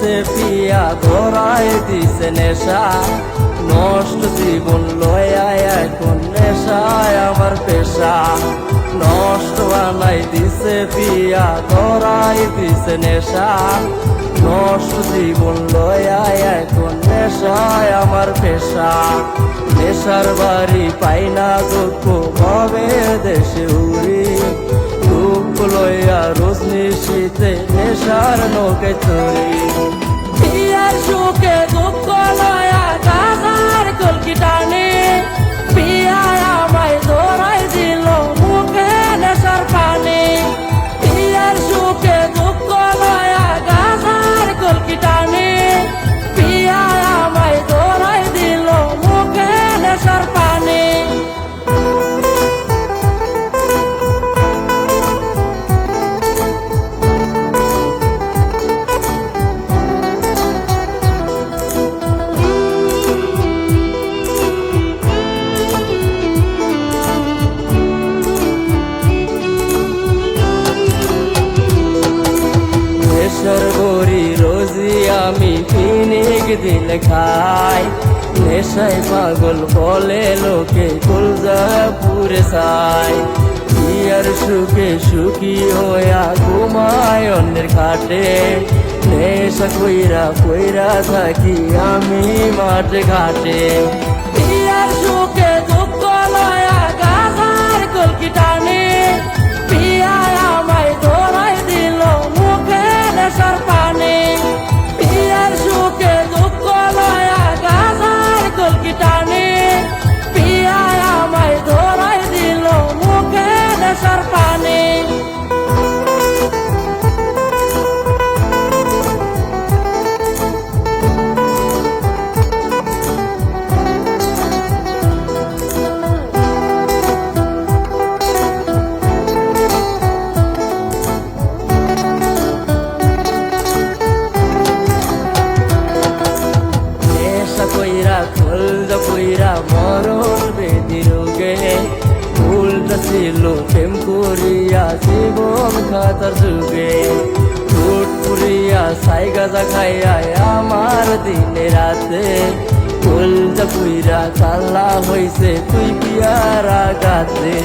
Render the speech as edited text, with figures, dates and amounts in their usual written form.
দিছে পিয়া ধরাই দিছে নেশা নষ্ট জীবন লয়ায় এখন নেশায় আমার পেশা নষ্ট বানাই দিছে পিয়া ধরাই দিছে নেশা নষ্ট জীবন লয়ায় এখন নেশায় আমার পেশা নেশার বাড়ি পাই না দুঃখ ভাবে দেশে উড়ি দুঃখ লইয়া রোজ নিশীতে নেশার নৌকে চড়ি পিয়ার সুখে দুঃখ লয়া গাজার কলকি টানে পিয়া আমায় ধরাই দিল মুখে নেশার পানি পিয়ার সুখে দুঃখ লয়া গাজার কলকি টানে পিয়া আমায় ধরাই দিল মুখে নেশার পানি নেশার গরি রোজি আমি কিনিক দিলে খাই নেশায় পাগল বলে লোকে কুলজা পুরে চাই পিয়ার সুখে সুখী হইয়া ঘুমায় অন্যের খাটে নেশা কইরা কইরা থাকি আমি মাঠে ঘাটে পিয়ার সুখে দুঃখ লয়া গাজার কলকি টানে পিয়া আমায় ধরাই দিল মুখে নেশার পানি পিয়ার সুখে দুঃখ লয়া গাজার কলকি টানে পিয়া আমায় ধরাই দিল মুখে নেশার পানি খুলজা কইরা মরণ বেদি রোগে উল্টা ছিল প্রেম করিয়া জীবন খাতার যুগে টুট পুরিয়া সাই গাজা খাইয়া আমার দিনে রাতে খুলজা কইরা কাল্লা হইছে তুই পিয়ারা গাতে